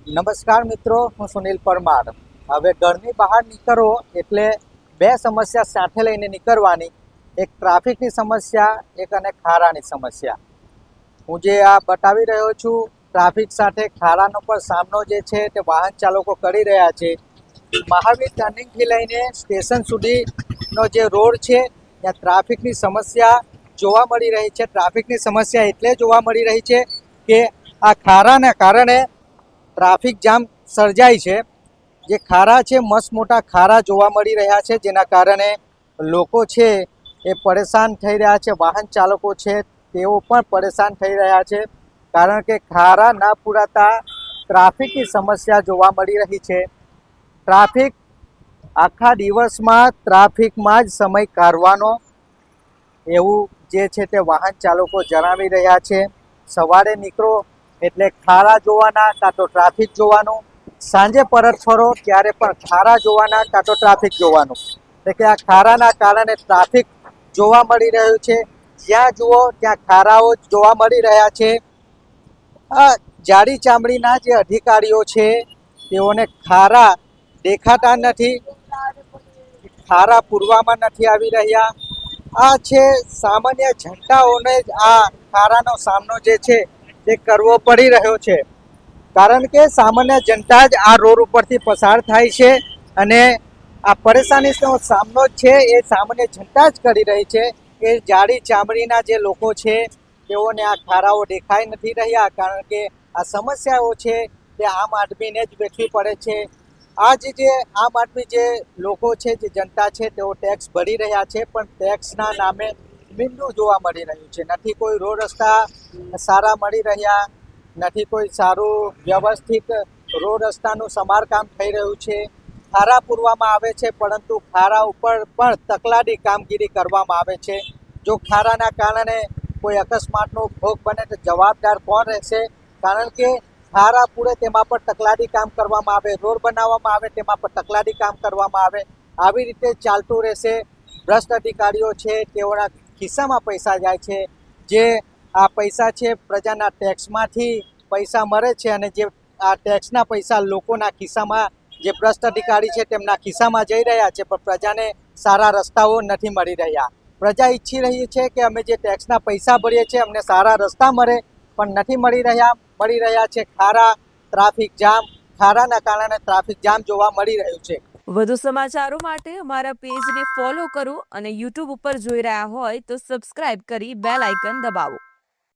નમસ્કાર મિત્રો, હું સુનિલ પરમાર. હવે ઘરની બહાર નીકળો એટલે બે સમસ્યા સાથે લઈને નીકળવાની, એક ટ્રાફિકની સમસ્યા, એક અને ખારાની સમસ્યા. હું જે આ બતાવી રહ્યો છું, ટ્રાફિક સાથે ખારાનો પણ સામનો જે છે તે વાહન ચાલકો કરી રહ્યા છે. મહાવીર ટર્નિંગથી લઈને સ્ટેશન સુધીનો જે રોડ છે ત્યાં ટ્રાફિકની સમસ્યા જોવા મળી રહી છે. ટ્રાફિકની સમસ્યા એટલે જોવા મળી રહી છે કે આ ખારાના કારણે ટ્રાફિક જામ સર્જાય છે. જે ખારા છે, મસ્ત મોટા ખારા જોવા મળી રહ્યા છે, જેના કારણે લોકો છે એ પરેશાન થઈ રહ્યા છે. વાહન ચાલકો છે તેઓ પણ પરેશાન થઈ રહ્યા છે, કારણ કે ખારા ના પૂરાતા ટ્રાફિકની સમસ્યા જોવા મળી રહી છે. ટ્રાફિક આખા દિવસમાં ટ્રાફિકમાં જ સમય કાઢવાનો એવું જે છે તે વાહન ચાલકો જણાવી રહ્યા છે. સવારે નીકળો એટલે ખારા જોવાના, કાં તો ટ્રાફિક જોવાનું. સાંજે પરત ફરો ત્યારે પણ ખારા જોવાના, કાં તો ટ્રાફિક જોવાનું. એટલે કે આ ખારાના કારણે ટ્રાફિક જોવા મળી રહ્યું છે. જ્યાં જુઓ ત્યાં ખારાઓ જોવા મળી રહ્યા છે. આ જાડી ચામડીના જે અધિકારીઓ છે તેઓને ખારા દેખાતા નથી, ખારા પૂરવામાં નથી આવી રહ્યા. આ છે સામાન્ય જનતાઓને જ આ ખારાનો સામનો જે છે તે કરવો પડી રહ્યો છે, કારણ કે સામાન્ય જનતા જ આ રોડ ઉપરથી પસાર થાય છે અને આ પરેશાનીનો સામનો છે એ સામાન્ય જનતા જ કરી રહી છે. કે જાડી ચામડીના જે લોકો છે તેઓને આ ખારાઓ દેખાઈ નથી રહ્યા, કારણ કે આ સમસ્યાઓ છે તે આમ આદમીને જ વેઠવી પડે છે. આ જે આમ આદમી જે લોકો છે, જે જનતા છે, તેઓ ટેક્સ ભરી રહ્યા છે, પણ ટેક્સના નામે મીંડું જોવા મળી રહ્યું છે. નથી કોઈ રોડ રસ્તા સારા મળી રહ્યા, નથી કોઈ સારું વ્યવસ્થિત રોડ રસ્તાનું સમારકામ થઈ રહ્યું છે. ખારા પૂરવામાં આવે છે, પરંતુ ખારા ઉપર પણ તકલાદી કામગીરી કરવામાં આવે છે. જો ખારાના કારણે કોઈ અકસ્માતનો ભોગ બને તો જવાબદાર કોણ રહેશે? કારણ કે ખારા પૂરે તેમાં પણ તકલાદી કામ કરવામાં આવે, રોડ બનાવવામાં આવે તેમાં પણ તકલાદી કામ કરવામાં આવે. આવી રીતે ચાલતું રહેશે. ભ્રષ્ટ અધિકારીઓ છે તેઓના ખિસ્સામાં પૈસા જાય છે. જે આ પૈસા છે પ્રજાના ટેક્સમાંથી પૈસા મળે છે, અને જે આ ટેક્સના પૈસા લોકોના ખિસ્સામાં, જે ભ્રષ્ટ અધિકારી છે તેમના ખિસ્સામાં જઈ રહ્યા છે, પણ પ્રજાને સારા રસ્તાઓ નથી મળી રહ્યા. પ્રજા ઈચ્છી રહી છે કે અમે જે ટેક્સના પૈસા ભરીએ છીએ અમને સારા રસ્તા મળે, પણ નથી મળી રહ્યા છે ખારા. ટ્રાફિક જામ, ખારાના કારણે ટ્રાફિક જામ જોવા મળી રહ્યું છે. વધુ સમાચારો માટે અમારા પેજને ફોલો કરો અને યુટ્યુબ ઉપર જોઈ રહ્યા હોય તો સબસ્ક્રાઇબ કરી બેલ આઇકન દબાવો.